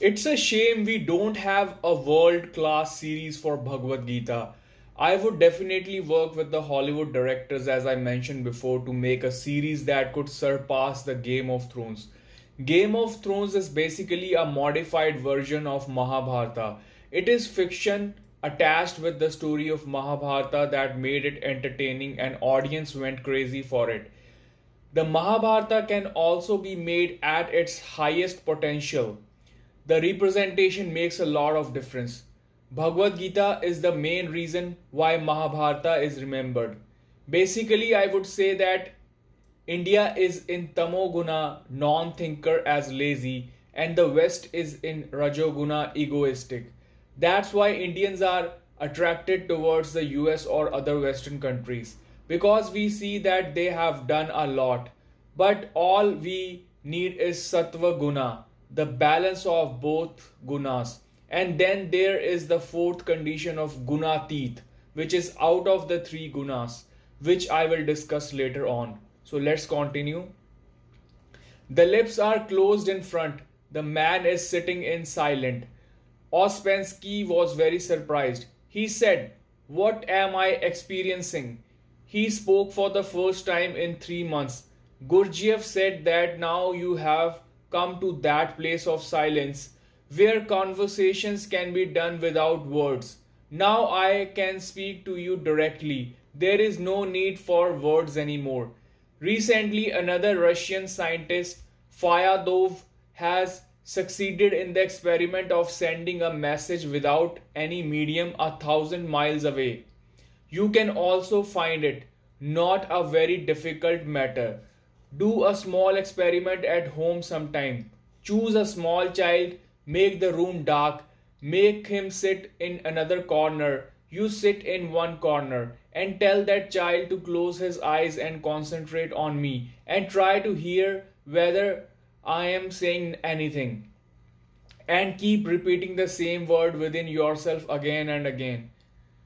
It's a shame we don't have a world class series for Bhagavad Gita. I would definitely work with the Hollywood directors, as I mentioned before, to make a series that could surpass the Game of Thrones. Game of Thrones is basically a modified version of Mahabharata. It is fiction attached with the story of Mahabharata that made it entertaining and audience went crazy for it. The Mahabharata can also be made at its highest potential. The representation makes a lot of difference. Bhagavad Gita is the main reason why Mahabharata is remembered. Basically, I would say that India is in Tamoguna, non thinker as lazy, and the West is in Rajoguna, egoistic. That's why Indians are attracted towards the US or other Western countries because we see that they have done a lot. But all we need is Sattva Guna, the balance of both gunas. And then there is the fourth condition of Gunatit, which is out of the three gunas, which I will discuss later on. So let's continue. The lips are closed in front. The man is sitting in silent. Ospensky was very surprised. He said, "What am I experiencing?" He spoke for the first time in 3 months. Gurdjieff said that now you have come to that place of silence where conversations can be done without words. Now I can speak to you directly. There is no need for words anymore. Recently, another Russian scientist, Fyodov, has succeeded in the experiment of sending a message without any medium 1,000 miles away. You can also find it not a very difficult matter. Do a small experiment at home sometime. Choose a small child, make the room dark, make him sit in another corner. You sit in one corner and tell that child to close his eyes and concentrate on me and try to hear whether I am saying anything. And keep repeating the same word within yourself again and again.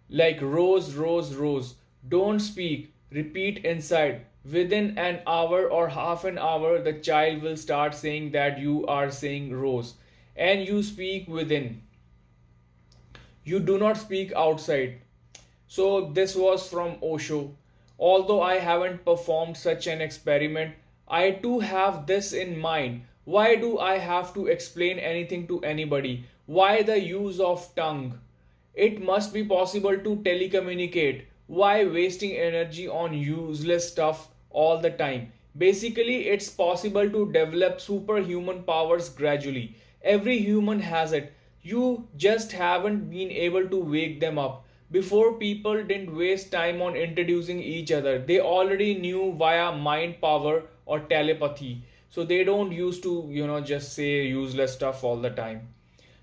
Like rose, rose, rose. Don't speak, repeat inside. Within an hour or half an hour, the child will start saying that you are saying rose. And you speak within. You do not speak outside. So, this was from Osho. Although I haven't performed such an experiment, I too have this in mind. Why do I have to explain anything to anybody? Why the use of tongue? It must be possible to telecommunicate. Why wasting energy on useless stuff all the time? Basically, it's possible to develop superhuman powers gradually. Every human has it. You just haven't been able to wake them up. Before, people didn't waste time on introducing each other. They already knew via mind power or telepathy. So they don't used to, just say useless stuff all the time.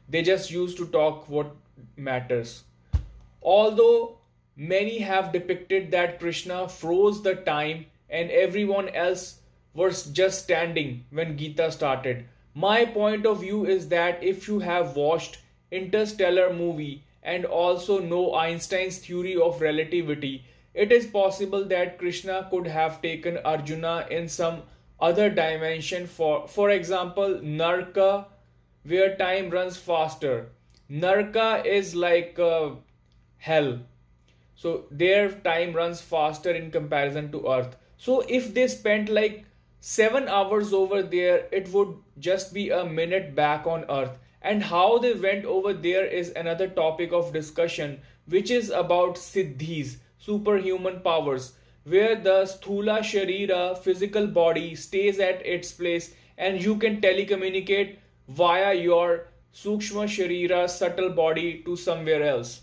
They just used to talk what matters. Although many have depicted that Krishna froze the time and everyone else was just standing when Gita started. My point of view is that if you have watched Interstellar movie and also know Einstein's theory of relativity, it is possible that Krishna could have taken Arjuna in some other dimension, for example Narka, where time runs faster. Narka is like hell. So their time runs faster in comparison to Earth. So if they spent like 7 hours over there, it would just be a minute back on Earth. And how they went over there is another topic of discussion, which is about siddhis, superhuman powers, where the sthula sharira, physical body, stays at its place and you can telecommunicate via your sukshma sharira, subtle body, to somewhere else.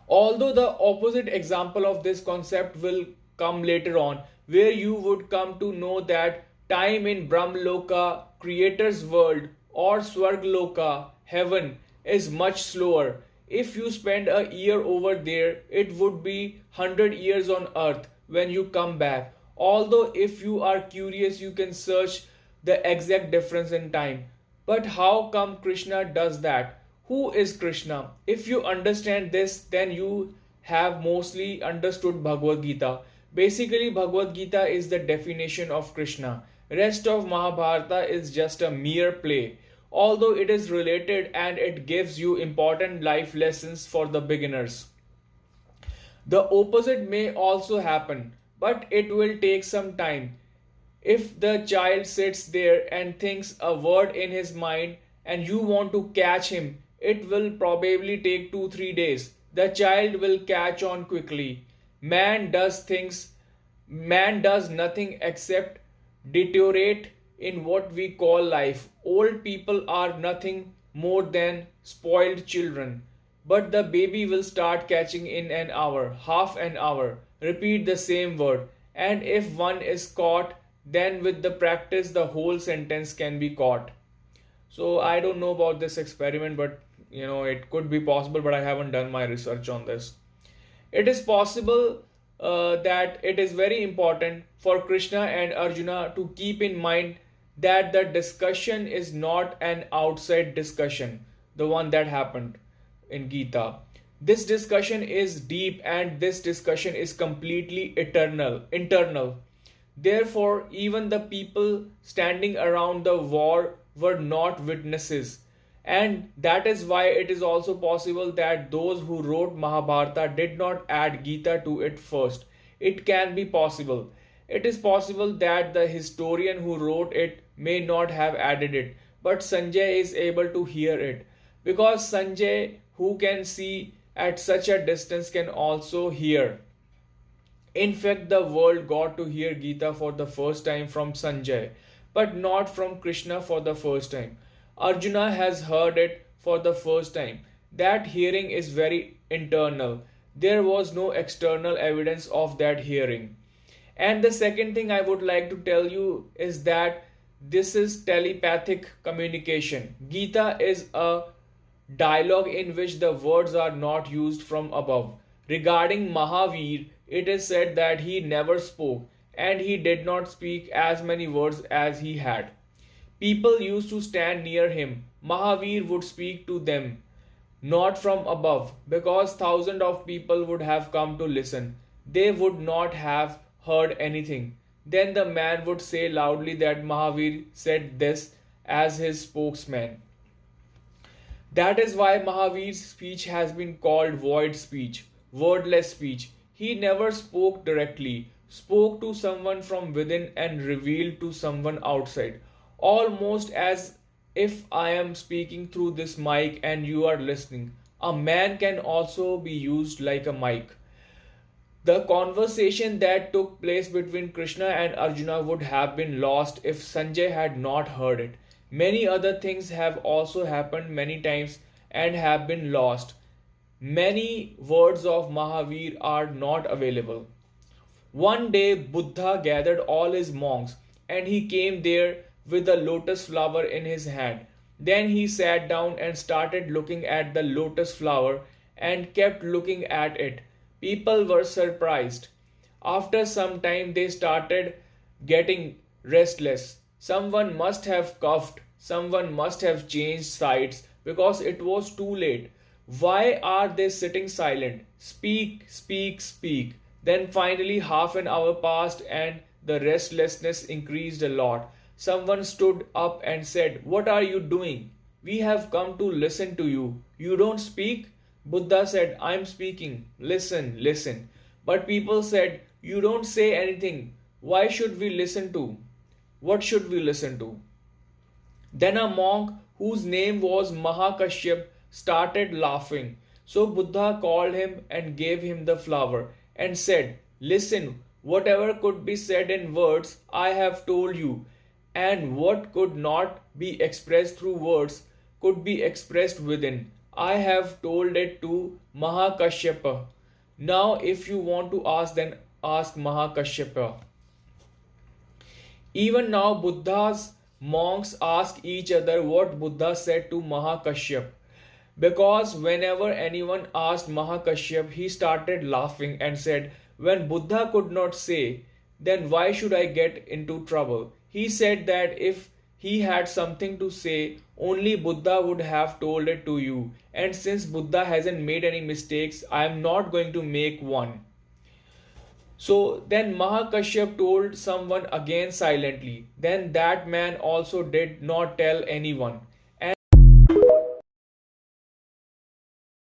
Although the opposite example of this concept will come later on, where you would come to know that time in Brahmloka, Creator's world, or Swargloka, heaven, is much slower. If you spend a year over there, it would be 100 years on earth when you come back. Although, if you are curious, you can search the exact difference in time. But how come Krishna does that? Who is Krishna? If you understand this, then you have mostly understood Bhagavad Gita. Basically, Bhagavad Gita is the definition of Krishna. Rest of Mahabharata is just a mere play. although it is related and it gives you important life lessons for the beginners. The opposite may also happen, but it will take some time. If the child sits there and thinks a word in his mind and you want to catch him, it will probably take 2 3 days. The child will catch on quickly. Man does things, man does nothing except deteriorate in what we call life. Old people are nothing more than spoiled children. But the baby will start catching in an hour, half an hour. Repeat the same word. And if one is caught, then with the practice, the whole sentence can be caught. So I don't know about this experiment, but it could be possible, but I haven't done my research on this. It is possible that it is very important for Krishna and Arjuna to keep in mind that the discussion is not an outside discussion, the one that happened in Gita. This discussion is deep and this discussion is completely internal. Therefore, even the people standing around the war were not witnesses. And that is why it is also possible that those who wrote Mahabharata did not add Gita to it first. It can be possible. It is possible that the historian who wrote it may not have added it, but Sanjay is able to hear it. Because Sanjay, who can see at such a distance, can also hear. In fact, the world got to hear Gita for the first time from Sanjay, but not from Krishna for the first time. Arjuna has heard it for the first time. That hearing is very internal. There was no external evidence of that hearing. And the second thing I would like to tell you is that this is telepathic communication. Gita is a dialogue in which the words are not used from above. Regarding Mahavir, it is said that he never spoke and he did not speak as many words as he had. People used to stand near him. Mahavir would speak to them, not from above, because thousands of people would have come to listen. They would not have heard anything. Then the man would say loudly that Mahavir said this as his spokesman. That is why Mahavir's speech has been called void speech, wordless speech. He never spoke directly, spoke to someone from within and revealed to someone outside. Almost as if I am speaking through this mic and you are listening. A man can also be used like a mic. The conversation that took place between Krishna and Arjuna would have been lost if Sanjay had not heard it. Many other things have also happened many times and have been lost. Many words of Mahavir are not available. One day Buddha gathered all his monks and he came there with a lotus flower in his hand. Then he sat down and started looking at the lotus flower and kept looking at it. People were surprised. After some time they started getting restless. Someone must have coughed, someone must have changed sides because it was too late. Why are they sitting silent? Speak, speak, speak. Then finally half an hour passed and the restlessness increased a lot. Someone stood up and said, "What are you doing? We have come to listen to you. You don't speak?" Buddha said, "I'm speaking. Listen, listen." But people said, "You don't say anything. Why should we listen to? What should we listen to?" Then a monk whose name was Mahakashyap started laughing. So Buddha called him and gave him the flower and said, "Listen, whatever could be said in words, I have told you. And what could not be expressed through words could be expressed within. I have told it to Mahakashyapa. Now if you want to ask, then ask Mahakashyapa." Even now Buddha's monks ask each other what Buddha said to Mahakashyap. Because whenever anyone asked Mahakashyap, he started laughing and said, "When Buddha could not say, then why should I get into trouble?" He said that if he had something to say, only Buddha would have told it to you. And since Buddha hasn't made any mistakes, I am not going to make one. So then Mahakashyap told someone again silently. Then that man also did not tell anyone.